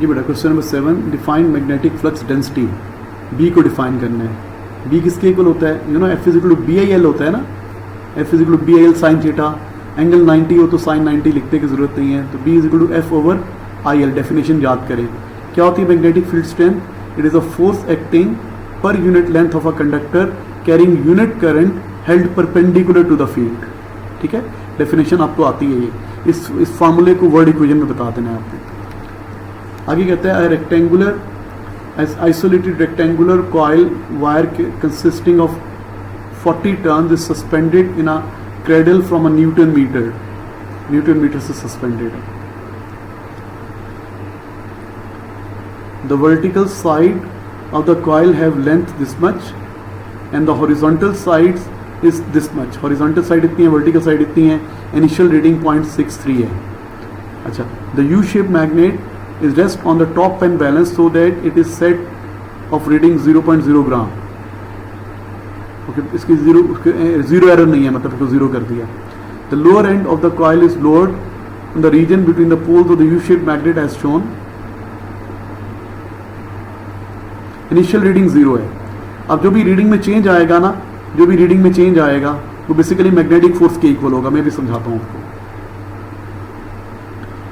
ये बेटा question number 7, define magnetic flux density. B को डिफाइन करना है। बी किसके इक्वल होता है? You know F is equal to B I L होता है ना, F is equal to B I L sine theta, angle 90 हो तो साइन 90 लिखने की जरूरत नहीं है, तो B is equal to F over I L. Definition याद करें, क्या होती है magnetic field strength? It is a force acting per unit length of a conductor carrying unit current held perpendicular to the field. ठीक है, डेफिनेशन आपको आती है ये। इस फार्मूले को वर्ड इक्वेशन में बता देना है आपको। आगे कहता है rectangular isolated rectangular coil wire consisting of 40 turns is suspended in a cradle from a newton meter से सस्पेंडेड है। The vertical side of the coil have length this much and the horizontal sides is this much. Horizontal side इतनी है, vertical side इतनी है। Initial reading 0.63 है। अच्छा, the U-shaped magnet is rest on the top and balance so that it is set of reading 0.0 gram. Okay, इसकी zero error नहीं है, मतलब इसको zero कर दिया। The lower end of the coil is lowered in the region between the poles of the U-shaped magnet as shown. Initial reading 0 है। अब जो भी रीडिंग में चेंज आएगा ना, जो भी रीडिंग में चेंज आएगा वो बेसिकली मैग्नेटिक फोर्स के इक्वल होगा। मैं भी समझाता हूँ आपको।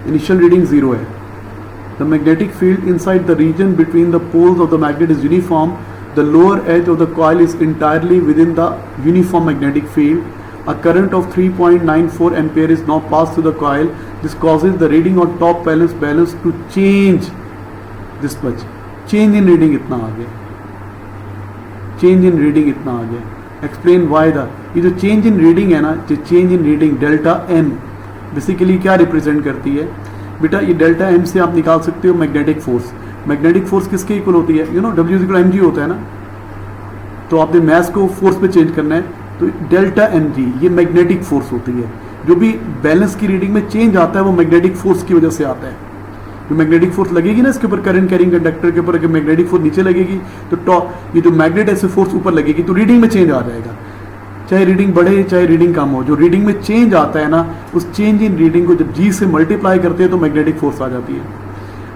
इनिशियल रीडिंग 0 है। The magnetic field inside the region between the poles of the magnet is uniform. The lower edge of the coil is entirely within the uniform magnetic field. A current of 3.94 ampere is now pass through the coil. This causes the reading on top balance to change this much. Change in reading इतना आ गया, change in reading इतना आ गया। Explain why the, ये जो change in reading है ना, जो change in reading delta am basically क्या रिप्रेजेंट करती है बेटा? ये डेल्टा एम से आप निकाल सकते हो मैग्नेटिक फोर्स। मैग्नेटिक फोर्स किसके इक्वल होती है? You know W equal M G होता है ना, तो आपने मैस को फोर्स पे चेंज करना है, तो डेल्टा एम जी ये मैग्नेटिक फोर्स होती है। जो भी बैलेंस की रीडिंग में चेंज आता है वो मैग्नेटिक फोर्स की वजह से आता है। जो मैग्नेटिक फोर्स लगेगी ना इसके ऊपर, करंट कैरिंग कंडक्टर के ऊपर, अगर मैग्नेटिक फोर्स नीचे लगेगी तो टॉप ये जो मैग्नेट ऐसे फोर्स ऊपर लगेगी, तो रीडिंग में चेंज आ जाएगा। चाहे रीडिंग बढ़े चाहे रीडिंग कम हो, जो रीडिंग में चेंज आता है ना, उस चेंज इन रीडिंग को जब जी से मल्टीप्लाई करते हैं तो मैग्नेटिक फोर्स आ जाती है।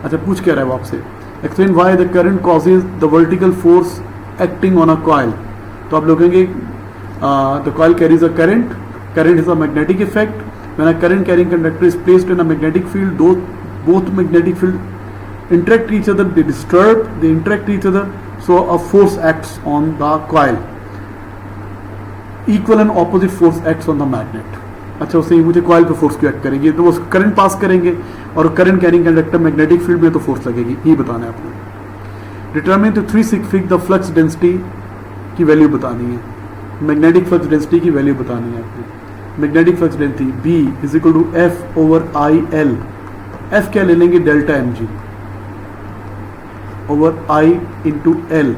अच्छा, पूछ क्या रहा है वो आपसे? Explain why the current causes the vertical force acting on a coil. तो आप लोग कहेंगे the coil carries a current is a magnetic effect. When a current carrying conductor is placed in a magnetic field, both magnetic field interact each other, they interact each other, so a force acts on the coil. Equal and opposite force acts on the magnet. अच्छा, उससे मुझे coil पे force क्यों act करेंगे? तो वो current pass करेंगे और current carrying conductor magnetic field में तो फोर्स लगेगी। ये बताना है आपको। Determine to 3 figs the flux density की वैल्यू बतानी है। मैग्नेटिक फ्लक्स डेंसिटी की वैल्यू बतानी है आपको। Magnetic flux density B is equal to F over I L. F क्या ले लेंगे? Delta M G over I into L.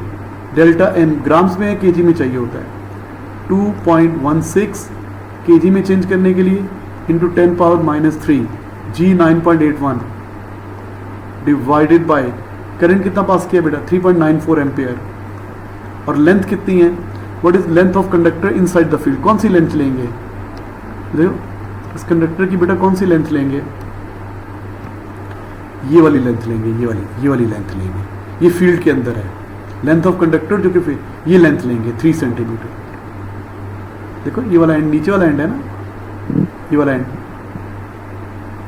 Delta M grams में है, केजी में चाहिए होता है। 2.16 केजी में चेंज करने के लिए into 10⁻³ G 9.81 divided by current कितना पास किया बेटा? 3.94 एम्पेयर। और लेंथ कितनी है? What is length of conductor inside the field? कौन सी लेंथ लेंगे? देखो इस कंडक्टर की बेटा कौन सी लेंथ लेंगे? ये वाली लेंथ लेंगे, ये वाली लेंथ लेंगे। ये फील्ड के अंदर है। लेंथ ऑफ कंडक्टर जो कि ये लेंथ लेंगे 3 सेंटीमीटर। देखो ये वाला एंड, नीचे वाला एंड है ना, ये वाला एंड,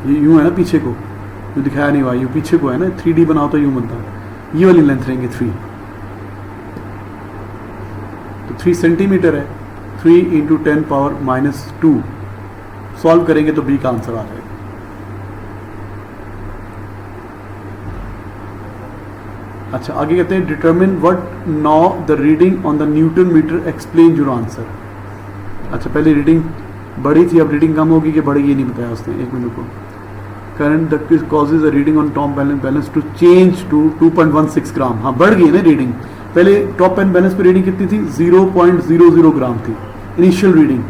ये यूं है ना पीछे को, जो दिखाया नहीं हुआ, यूं पीछे को है ना, 3D बनाओ तो यूं बनता है। ये वाली लेंथ लेंगे 3, तो 3 सेंटीमीटर है। 3 इंटू 10⁻²। सॉल्व करेंगे तो बी का आंसर आ जाएगा। अच्छा, आगे कहते हैं determine what now the reading on the newton meter explain your answer. अच्छा, पहले रीडिंग बढ़ी थी, अब रीडिंग कम होगी कि बढ़ेगी ये नहीं बताया उसने। एक मिनट को। Current that causes the reading on top balance to change to 2.16 gram. हाँ, बढ़ गई ना रीडिंग। पहले टॉप एंड बैलेंस पे रीडिंग कितनी थी? 0.00 ग्राम थी इनिशियल रीडिंग।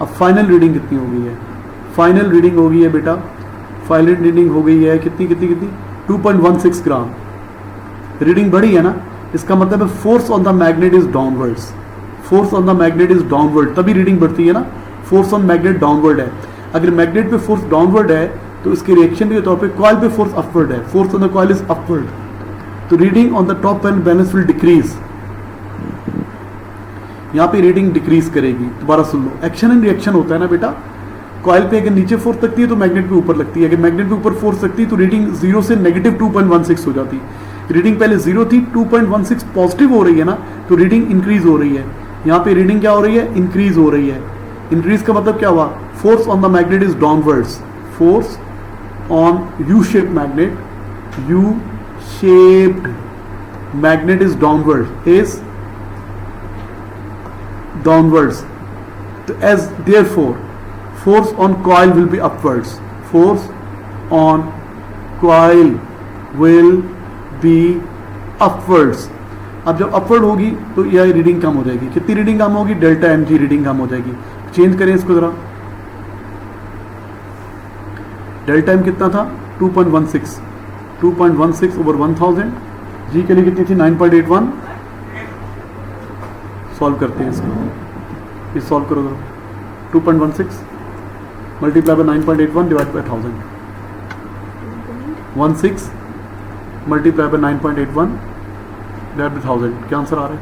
अब फाइनल रीडिंग कितनी हो गई है? फाइनल रीडिंग हो गई है बेटा, फाइनल रीडिंग हो गई है कितनी 2.16 ग्राम। रीडिंग बढ़ी है ना, इसका मतलब है force on the magnet is downwards. Force on the magnet is downward, तभी रीडिंग बढ़ती है ना। फोर्स ऑन मैग्नेट डाउनवर्ड है। अगर मैग्नेट पे फोर्स डाउनवर्ड है तो इसके रिएक्शन के तौर पे कॉइल पे फोर्स अपवर्ड है, force on the coil is upward, तो reading on the top and balance will decrease, यहाँ पे रीडिंग डिक्रीज करेगी। दोबारा सुन लो, एक्शन एंड रिएक्शन होता है ना बेटा, कॉइल पे अगर नीचे फोर्स लगती है तो मैग्नेट पे ऊपर लगती है, अगर मैग्नेट पे ऊपर फोर्स लगती है तो रीडिंग 0 से नेगेटिव 2.16 हो जाती है। रीडिंग पहले 0 थी, 2.16 पॉजिटिव हो रही है ना, तो रीडिंग इंक्रीज हो रही है। यहाँ पे रीडिंग क्या हो रही है, इंक्रीज हो रही है। इंक्रीज का मतलब क्या हुआ, force on the magnet is downwards, force on U shape magnet, U shaped magnet is downward, is downwards. As therefore force on coil will be upwards, force on coil will be upwards. अब जब upward होगी तो यह reading कम हो जाएगी। कितनी reading कम होगी, delta M जी reading कम हो जाएगी। चेंज करें इसको जरा, डेल्टा एम कितना था 2.16, 2.16 ओवर 1000, जी के लिए कितनी थी 9.81। सॉल्व करते हैं इसको, ये सॉल्व करो जरा, 2.16 multiply by 9.81 divide by 1000, 16 multiply by 9.81 divide by 1000, क्या आंसर आ रहा है,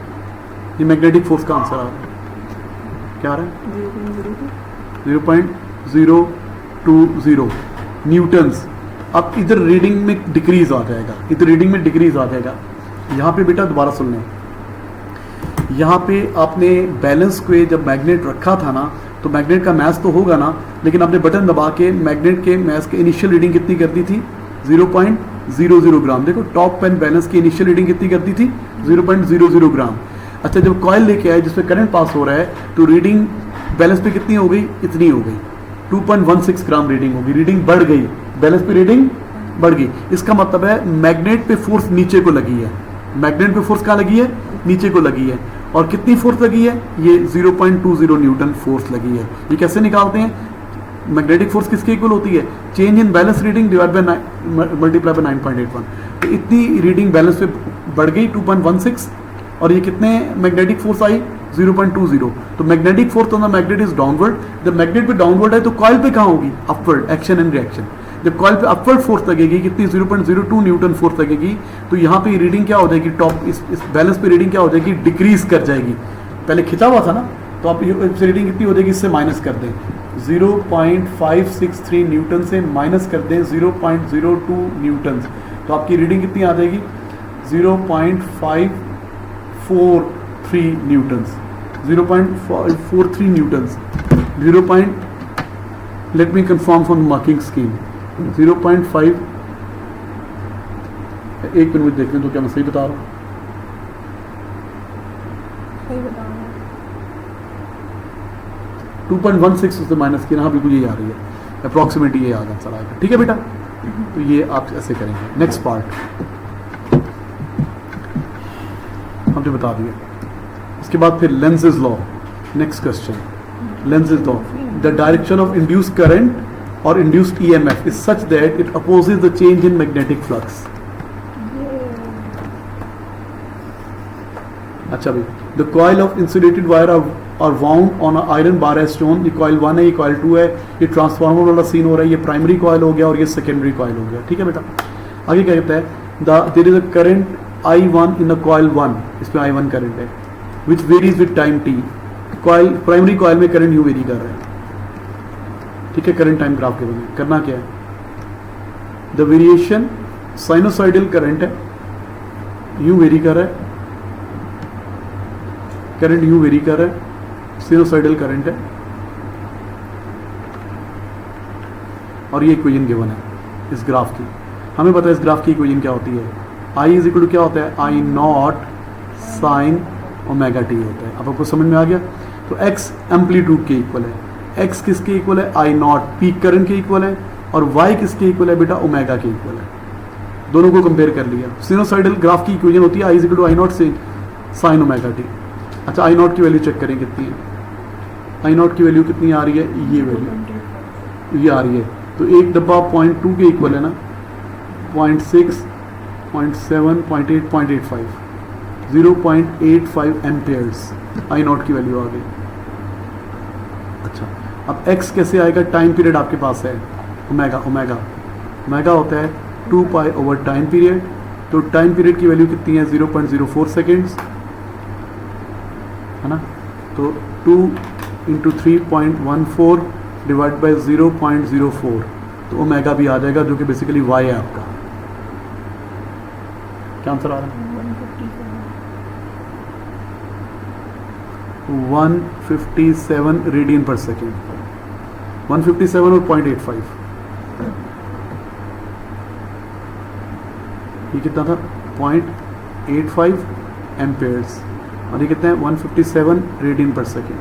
ये मैग्नेटिक फोर्स का आंसर आ रहा है, क्या आ रहा है 0.020 न्यूटन्स। अब इधर रीडिंग में डिक्रीज आ जाएगा, इधर रीडिंग में डिक्रीज आ जाएगा। यहाँ पे बेटा दोबारा सुन लें, यहाँ पे आपने बैलेंस को जब मैग्नेट रखा था ना, तो मैग्नेट का मैस तो होगा ना, लेकिन आपने बटन दबा के मैग्नेट के मैस के इनिशियल रीडिंग कितनी कर दी थी 0.00 ग्राम। देखो टॉप एंड बैलेंस की इनिशियल रीडिंग कितनी कर दी थी 0.00 ग्राम। अच्छा जब कॉइल लेके आए जिसपे करंट पास हो रहा है, तो रीडिंग बैलेंस पे कितनी हो गई, इतनी हो गई 2.16 ग्राम रीडिंग होगी, रीडिंग बढ़ गई, बैलेंस पे रीडिंग बढ़ गई। इसका मतलब है मैग्नेट पे फोर्स नीचे को लगी है, मैग्नेट पे फोर्स कहाँ लगी है, नीचे को लगी है। और कितनी फोर्स लगी है, ये 0.20 न्यूटन फोर्स लगी है। ये कैसे निकालते हैं, मैग्नेटिक फोर्स किसके इक्वल होती है, change in balance reading divide by multiply by 9.81। तो इतनी रीडिंग बैलेंस पे बढ़ गई 2.16, और ये कितने मैग्नेटिक फोर्स आई 0.20। तो magnetic force on the magnet is downward, जब मैग्नेट पे डाउनवर्ड है तो कॉइल पे कहाँ होगी, अपवर्ड, एक्शन एंड रिएक्शन। जब कॉइल पे अपवर्ड फोर्स लगेगी कितनी 0.02 न्यूटन फोर्स लगेगी, तो यहाँ पे रीडिंग क्या हो जाएगी, टॉप इस बैलेंस पे रीडिंग क्या हो जाएगी, डिक्रीज कर जाएगी। पहले खिंचा हुआ था ना, तो आप इससे रीडिंग कितनी हो जाएगी, इससे माइनस कर दें 0.563 न्यूटन से माइनस कर दें 0.02 न्यूटन, तो आपकी रीडिंग कितनी आ जाएगी 0.543 Newton, 0.43 Newton, let me confirm from marking scheme 0.5। एक मिनट देख लें तो क्या मैं सही बता रहा हूँ, सही बता रहा हूँ। 2.16 उससे माइनस किया, हाँ बिल्कुल ये आ रही है, अप्रॉक्सीमेट ये आंसर आएगा। ठीक है बेटा, तो ये आप ऐसे करेंगे। नेक्स्ट पार्ट हमने बता दिया, इसके बाद फिर Lenz's law. Next question, Lenz's law, the direction of induced current or induced EMF is such that it opposes the change in magnetic flux. अच्छा भाई, the coil of insulated wire are wound on a iron bar as shown। ये coil 1 है, ये coil 2 है, ये transformer वाला scene हो रहा है, ये प्राइमरी coil हो गया और ये सेकेंडरी coil हो गया। ठीक है बेटा, आगे क्या कहता है, there is a current I1 in the coil 1, इसमें I1 करंट है, which varies with time t। coil primary coil में करंट यूं वेरी कर रहा है। ठीक है, करंट टाइम ग्राफ के बगैर करना क्या है, द वेरिएशन साइनोसाइडल करंट है, यूं वेरी कर रहा है, करंट यूं वेरी कर रहा है, साइनोसाइडल करंट है, और ये इक्वेशन गिवन है इस ग्राफ की। हमें पता है इस ग्राफ की इक्वेशन क्या होती है, आई इज इक्वल टू क्या होता है, आई नॉट साइन ओमेगा टी होता है। अब आपको समझ में आ गया। तो एक्स एम्पलीट्यूड के इक्वल है, एक्स किसके इक्वल है, आई नॉट पीक करंट के इक्वल है, और वाई किसके इक्वल है बेटा, ओमेगा के इक्वल है। दोनों को कंपेयर कर लिया। सिनोसाइडल ग्राफ की इक्वेशन होती है I is equal to I naught sine omega T. अच्छा, आई नॉट की वैल्यू चेक करें कितनी है, आई नॉट की वैल्यू कितनी आ रही है, ये वैल्यू ये आ रही है। तो एक डब्बा 0.2 के इक्वल है ना, 0.6, 0.7, 0.8, 0.85, 0.85 एम्पेयर्स आई नॉट की वैल्यू आ गई। अच्छा, अब x कैसे आएगा, टाइम पीरियड आपके पास है ओमेगा, ओमेगा मेगा होता है 2 पाई ओवर टाइम पीरियड, तो टाइम पीरियड की वैल्यू कितनी है 0.04 सेकेंड्स है ना, तो 2 इंटू 3.14 डिवाइड बाई 0.04, तो ओमेगा भी आ जाएगा जो कि बेसिकली वाई है आपका। क्या आंसर आ रहा है? 157 रेडियन पर सेकेंड, 157 और 0.85, ये कितना था 0.85 एम्पेयर्स, और ये कितना है 157 रेडियन पर सेकेंड।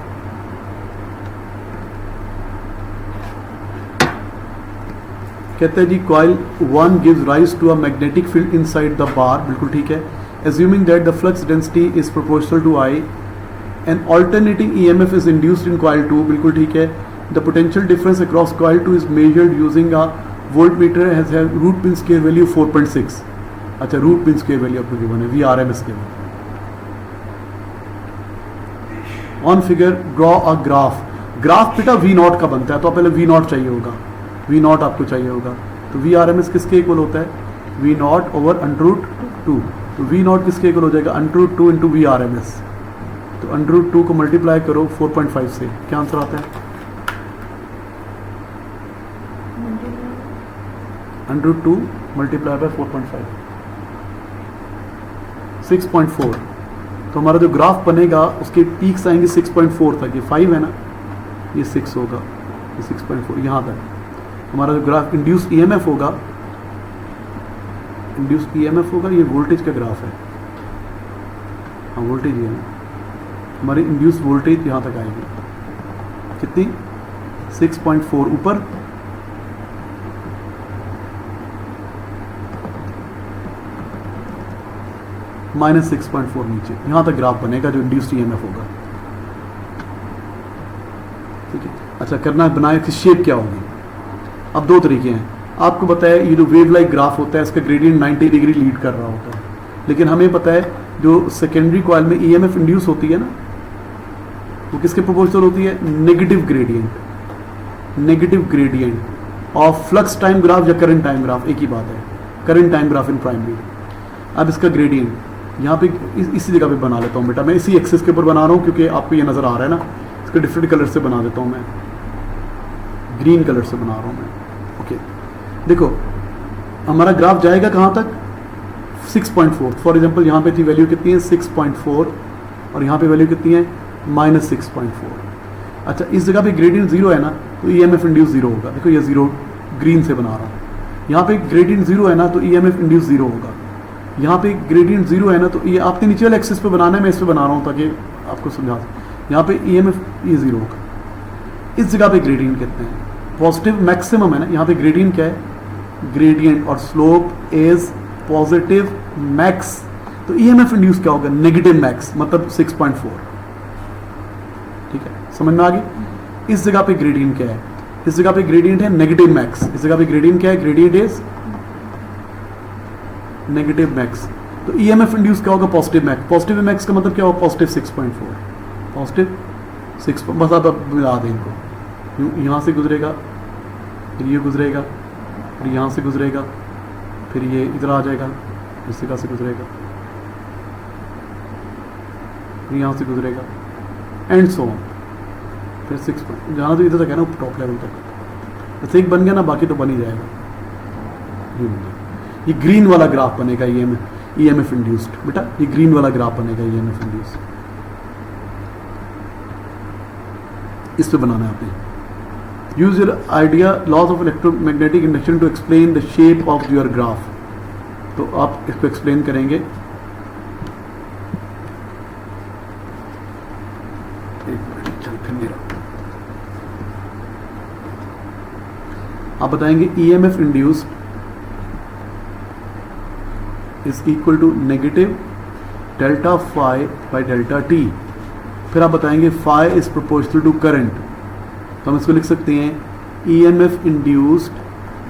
कहते हैं जी coil 1 gives rise to a magnetic field inside the bar, बिल्कुल ठीक है। Assuming that the flux density is proportional to I and alternating EMF is induced in coil 2, बिल्कुल ठीक है। The potential difference across coil 2 is measured using a voltmeter has root mean square value 4.6। अच्छा, root mean square value आपको given है VRMS के लिए। On figure draw a graph, graph बेटा V0 का बनता है, तो पहले V0 चाहिए होगा, V0 आपको चाहिए होगा, तो VRMS किसके इक्वल होता है V0 ओवर √2, तो V0 किसके इक्वल हो जाएगा √2 इंटू VRMS, तो √2 को मल्टीप्लाई करो 4.5 से, क्या आंसर आता है √2 मल्टीप्लाई बाय 4.5 6.4, तो हमारा जो ग्राफ बनेगा उसके पीक्स आएंगे 6.4 तक, ये 5 है ना, ये 6 होगा, ये 6.4 यहाँ तक हमारा जो ग्राफ इंड्यूस ईएमएफ होगा, ये वोल्टेज का ग्राफ है, हाँ वोल्टेज ये है, हमारी इंड्यूस वोल्टेज यहाँ तक आएगी कितनी 6.4 ऊपर, -6.4 नीचे, यहाँ तक ग्राफ बनेगा जो इंड्यूस्ड ईएमएफ होगा, ठीक है। अच्छा, करना है बनाए कि शेप क्या होगी। अब दो तरीके हैं, आपको पता है ये जो वेव लाइक ग्राफ होता है इसका ग्रेडियंट 90 डिग्री लीड कर रहा होता है, लेकिन हमें पता है जो सेकेंडरी कॉइल में ईएमएफ इंड्यूस होती है ना, वो किसके प्रोपोर्शनल होती है negative gradient of flux time graph या करंट टाइम ग्राफ, एक ही बात है, current time graph in primary. अब इसका ग्रेडियंट यहाँ पे इसी जगह पे बना लेता हूँ बेटा, मैं इसी एक्सिस के ऊपर बना रहा हूँ क्योंकि आपको ये नज़र आ रहा है ना, इसको डिफरेंट कलर से बना देता हूँ मैं, ग्रीन कलर से बना रहा हूँ मैं, ओके। देखो हमारा ग्राफ जाएगा कहाँ तक 6.4, फॉर एग्जांपल यहाँ पे थी वैल्यू कितनी है 6.4 और यहाँ पे वैल्यू कितनी है -6.4। अच्छा, इस जगह पे ग्रेडियंट 0 है ना, तो ईएमएफ इंड्यूस 0 होगा, देखो ये 0 ग्रीन से बना रहा हूँ, यहाँ पे ग्रेडियंट 0 है ना, तो ईएमएफ इंड्यूस 0 होगा, यहाँ पे ग्रेडियंट 0 है ना, तो ये आपने नीचे वाले एक्सिस पे बनाना है, मैं इस पे बना रहा हूँ ताकि आपको समझा, यहाँ पे ईएमएफ ये 0 होगा। इस जगह पे ग्रेडियंट कितने हैं पॉजिटिव मैक्सिमम है ना, यहाँ पे ग्रेडियंट क्या है ग्रेडियंट और स्लोप इज पॉजिटिव मैक्स, तो ईएमएफ इंड्यूस क्या होगा नेगेटिव मैक्स, मतलब 6.4, ठीक है, समझ में आ गई। इस जगह पे ग्रेडियंट क्या है, इस जगह पे ग्रेडियंट है नेगेटिव मैक्स, इस जगह पे ग्रेडियंट क्या है ग्रेडियंट इज नेगेटिव मैक्स, तो ईएमएफ इंड्यूस क्या होगा पॉजिटिव मैक्स, पॉजिटिव मैक्स का मतलब क्या होगा पॉजिटिव 6.4, पॉजिटिव 6, बस आप मिला दें इनको, यहाँ से गुजरेगा, फिर ये गुजरेगा, फिर यहाँ से गुजरेगा, फिर ये इधर आ जाएगा, इस जगह से गुजरेगा, फिर यहाँ से गुजरेगा एंड सो ऑन, फिर 6 जहाँ तो इधर तक है ना टॉप लेवल तक, बस एक बन गया ना, बाकी तो बन ही जाएगा, ये बन गया। ये ग्रीन वाला ग्राफ बनेगा ईएमएफ इंड्यूस्ड, बेटा ये ग्रीन वाला ग्राफ बनेगा ईएमएफ इंड्यूस्ड, इस पे बनाना है आपने। Use your idea laws of electromagnetic induction to explain the shape of your graph, तो आप इसको एक्सप्लेन करेंगे, आप बताएंगे EMF induced is equal to negative delta phi by delta T, फिर आप बताएंगे phi is proportional to current, तो हम इसको लिख सकते हैं EMF induced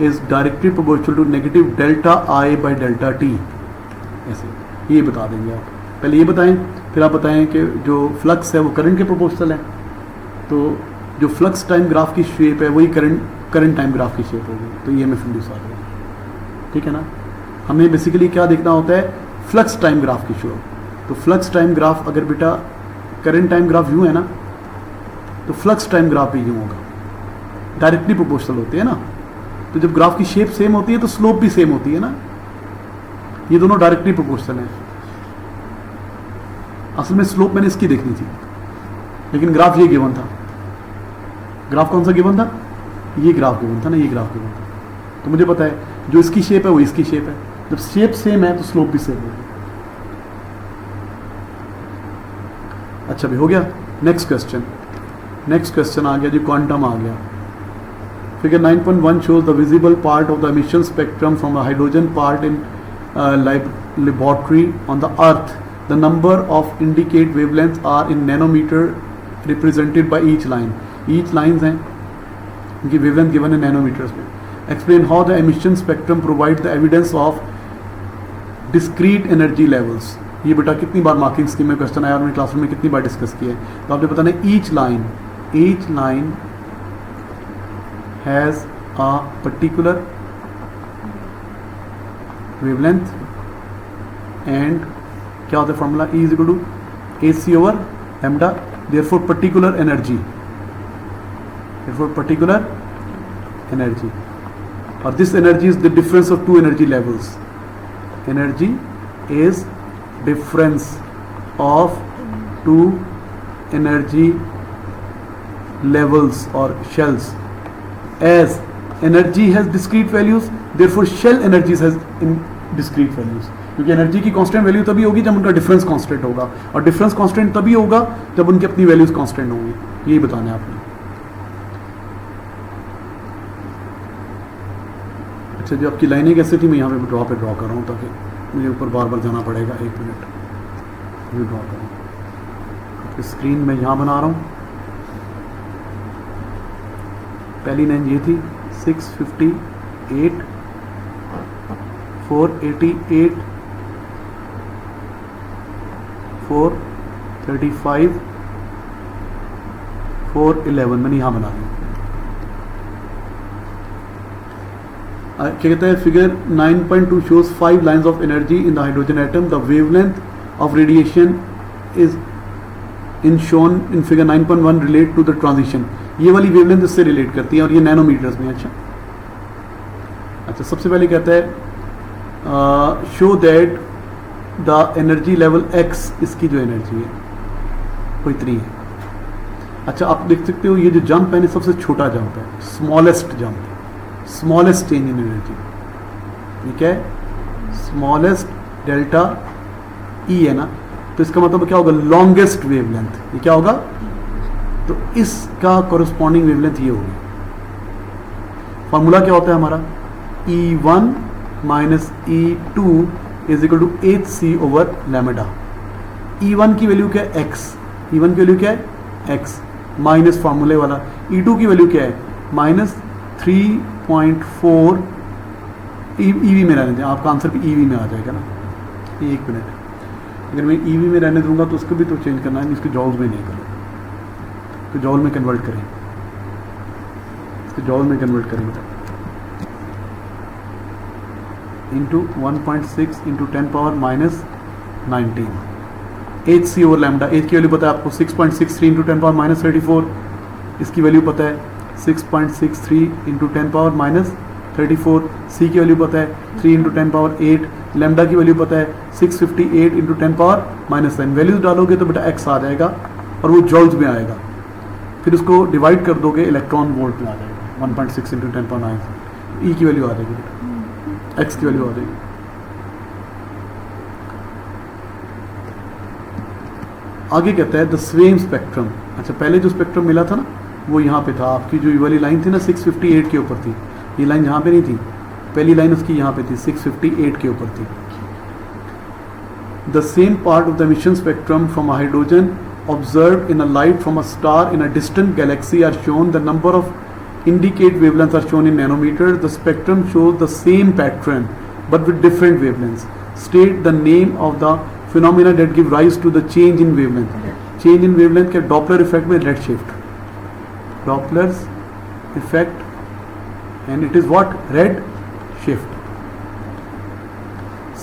is directly proportional to negative delta I by delta T, ऐसे ये बता देंगे आप, पहले ये बताएं, फिर आप बताएं कि जो फ्लक्स है वो करंट के प्रोपोर्शनल है, तो जो फ्लक्स टाइम ग्राफ की शेप है वही करंट टाइम ग्राफ की शेप होगी, तो ईएमएफ इंड्यूस आ जाएगा। ठीक है ना। हमें बेसिकली क्या देखना होता है, फ्लक्स टाइम ग्राफ की शो। तो फ्लक्स टाइम ग्राफ अगर बेटा करंट टाइम ग्राफ यूँ है ना, तो फ्लक्स टाइम ग्राफ भी यूँ होगा, डायरेक्टली प्रोपोर्शनल होती है ना। तो जब ग्राफ की शेप सेम होती है तो स्लोप भी सेम होती है ना, ये दोनों डायरेक्टली प्रोपोर्शनल है। असल में स्लोप मैंने इसकी देखनी थी, लेकिन ग्राफ ये गिवन था। ग्राफ कौन सा गिवन था, ये ग्राफ गिवन था ना, ये ग्राफ गिवन था। तो मुझे पता है जो इसकी शेप है वो इसकी शेप है, जब शेप सेम है तो स्लोप भी सेम होगी। अच्छा भी हो गया। नेक्स्ट क्वेश्चन आ गया जी, क्वांटम आ गया। Figure 9.1 shows the visible part of the emission spectrum from the hydrogen part in laboratory on the earth. The number of indicate wavelengths are in nanometer represented by each line. Each lines हैं उनकी wavelength given in nanometers में. Explain how the emission spectrum provides the evidence of discrete energy levels. ये बेटा कितनी बार marking scheme में question आया और मैंने क्लासरूम में कितनी बार डिस्कस किया है। तो आपने बताना each line has a particular wavelength and क्या होता है formula, E is equal to AC over lambda, therefore particular energy और this energy is the difference of two energy levels. Energy is difference of two energy levels or shells. As energy has discrete values, therefore shell energies has in discrete values. क्योंकि energy की constant value तभी होगी जब उनका difference constant होगा, और difference constant तभी होगा जब उनकी अपनी वैल्यूज कांस्टेंट होंगी। यही बताना है आपने। अच्छा जो आपकी लाइनें कैसे थी, मैं यहाँ पे ड्रॉ कर रहा हूँ ताकि मुझे ऊपर बार बार जाना पड़ेगा। 1 मिनट ये ड्रॉ करूँ, स्क्रीन में यहाँ बना रहा हूँ। पहली लाइन ये थी 658, 488, 435, 411 मैंने यहाँ बना दी। क्या कहता है figure 9.2 shows 5 lines of energy in the hydrogen atom. The wavelength of radiation is in shown in figure 9.1 relate to the transition. ये वाली वेवलेंथ इससे रिलेट करती है और ये नैनोमीटर्स में। अच्छा सबसे पहले कहता है show that the energy level x, इसकी जो एनर्जी है वो इतनी है। अच्छा आप देख सकते हो ये जो जंप है सबसे छोटा जंप है, smallest jump, smallest change in energy. ठीक है, स्मॉलेस्ट डेल्टा ई है ना, तो इसका मतलब क्या होगा, लॉन्गेस्ट वेवलेंथ। ये क्या होगा, तो इसका कोरस्पॉन्डिंग वेवलेंथ ये होगी। फॉर्मूला क्या होता है हमारा, E1 minus E2 is equal to HC over lambda. E1 की वैल्यू क्या है x, E1 की वैल्यू क्या है x, माइनस फार्मूले वाला E2 की वैल्यू क्या है माइनस 3.4। EV में रहने दें, आपका आंसर भी EV में आ जाएगा ना। 1 मिनट, अगर मैं EV में रहने दूंगा तो उसको भी तो चेंज करना है, इसके जॉल्स में नहीं करूँ तो जॉल में कन्वर्ट करें, इसके जॉल में कन्वर्ट करेंगे into 1.6 into 10 power minus 19 HC over lambda. H की वैल्यू पता है आपको 6.63 इंटू 10 पावर माइनस 34, इसकी वैल्यू पता है 6.63 इंटू 10 पावर माइनस 34। सी की वैल्यू पता है 3 इंटू 10 पावर 8, लैम्डा की वैल्यू पता है 658 इंटू 10 पावर माइनस 9। वैल्यूज डालोगे तो बेटा एक्स आ जाएगा और वो जॉल्स में आएगा, फिर उसको डिवाइड कर दोगे इलेक्ट्रॉन वोल्ट में आ जाएगा 1.6 इंटू 10 पावर 9। ई की वैल्यू आ जाएगी बेटा, एक्स की वैल्यू आ जाएगी। आगे कहता है द सेम स्पेक्ट्रम। अच्छा पहले जो स्पेक्ट्रम मिला था ना वो यहाँ पे था, आपकी जो ये वाली लाइन थी ना 658 के ऊपर थी, ये लाइन यहाँ पे नहीं थी, पहली लाइन उसकी यहाँ पे थी 658 के ऊपर थी। The same part of the emission spectrum from a hydrogen observed in a light from a star in a distant galaxy are shown. The number of indicate wavelengths are shown in nanometers. The spectrum shows the same pattern but with different wavelengths. State the name of the phenomena that give rise to the change in wavelength. Change in wavelength के Doppler effect में red shift, Doppler's effect, and it is what, red shift.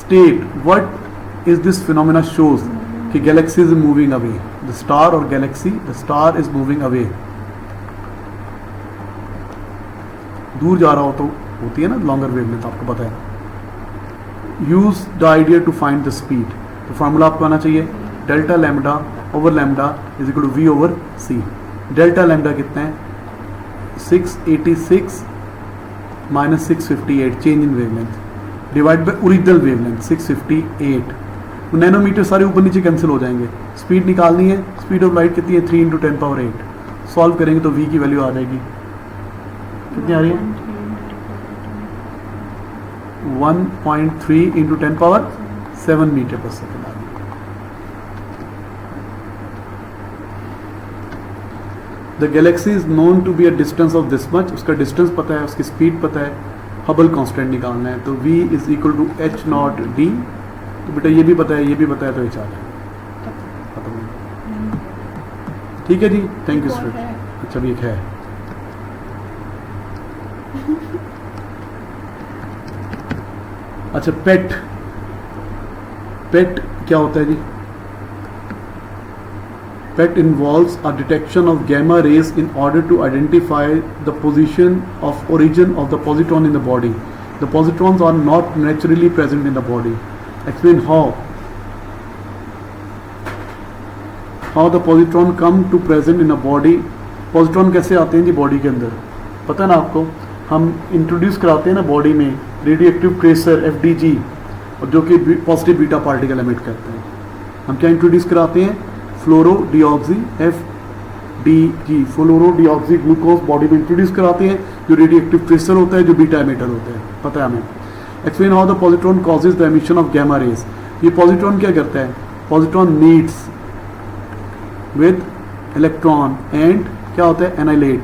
state what is this phenomena shows कि galaxy is moving away, the star or galaxy, the star is moving away, दूर जा रहा हो तो होती है ना longer wavelength, आपको पता है. use the idea to find the speed, तो फार्मूला आपको आना चाहिए delta lambda over lambda is equal to V over C. Delta lambda कितना है 686 minus 658 change in wavelength divide by original wavelength 658. Nanometer सारे ऊपर नीचे कैंसिल हो जाएंगे. स्पीड निकालनी है, स्पीड ऑफ लाइट कितनी है 3 × 10⁸. सॉल्व करेंगे तो वी की वैल्यू आ जाएगी, कितनी आ रही है 1.3 × 10⁷ मीटर पर सेकेंड आ रही है. The galaxy is known to be a distance of this much, उसका डिस्टेंस पता है, उसकी स्पीड पता है, हबल कांस्टेंट निकालना है तो v is equal to h0d. तो बेटा ये भी पता है, ये भी पता है, तो ये चार है. ठीक है जी, थैंक यू सर. अच्छा भी एक है. अच्छा पेट, पेट क्या होता है जी? PET involves a detection of gamma rays in order to identify the position of origin of the positron in the body. The positrons are not naturally present in the body. Explain how the positron come to present in a body. Positron कैसे आते हैं जी body के अंदर? पता है ना आपको, हम इंट्रोड्यूस कराते हैं ना बॉडी में रेडियो एक्टिव ट्रेसर FDG, और जो कि पॉजिटिव बीटा पार्टिकल एमिट करते हैं. हम क्या इंट्रोड्यूस कराते हैं? फ्लोरो डीऑक्सी FDG, फ्लोरो डीऑक्सी ग्लूकोज बॉडी में इंट्रोड्यूस कराते हैं, जो रेडियो एक्टिव ट्रेसर होता है, जो बीटा एमिटर होता है. पता है हमें. Explain how the positron causes the emission of gamma rays. ये पॉजिट्रॉन क्या करता है? Positron meets with electron and क्या होता है annihilate,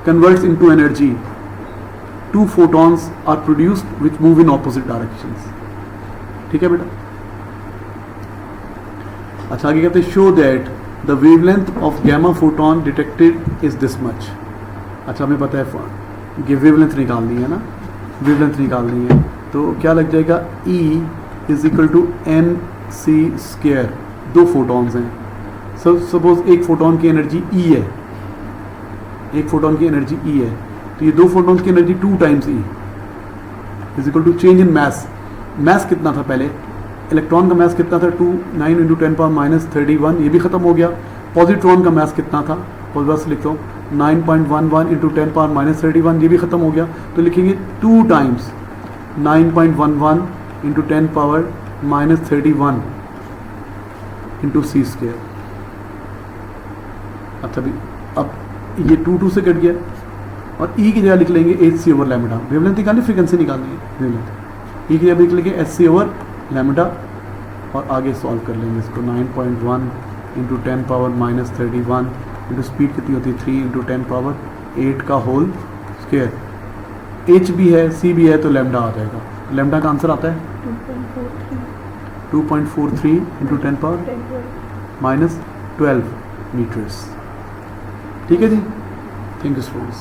converts into energy. 2 photons are produced which move in opposite directions. ठीक है बेटा. अच्छा आगे कहते हैं show that the wavelength of gamma photon detected is this much. अच्छा हमें पता है वेवलेंथ निकालनी है ना, वेवलेंथ निकालनी है तो क्या लग जाएगा E is equal to mc². 2 photons हैं. सपोज एक फोटोन की एनर्जी E है, एक फोटोन की एनर्जी E है, तो ये 2 फोटॉन्स की energy 2 times E is equal to change in mass. Mass कितना था पहले? इलेक्ट्रॉन का मैस कितना था 9 × 10⁻31, ये भी खत्म हो गया. पॉजिट्रॉन का मैस कितना था? बस लिखता हूँ 9.11 × 10⁻31, ये भी खत्म हो गया. तो लिखेंगे 2 टाइम्स 9.11 × 10⁻31 × c². अच्छा भी अब ये 2 से कट गया और E की जगह लिख लेंगे hc/λ. वेवलेंथ निकालनी, फ्रीक्वेंसी निकालनी है. वेवलेंथ E की जगह लिख लेंगे hc/λ और आगे सॉल्व कर लेंगे इसको. 9.1 × 10⁻31 इंटू स्पीड कितनी होती है 3 × 10⁸ का होल स्क्वायर. H भी है, C भी है, तो लैम्डा आ जाएगा. लैम्डा का आंसर आता है 2.43 × 10⁻12 मीटर्स. ठीक है जी, थैंक यू स्टूडेंट्स.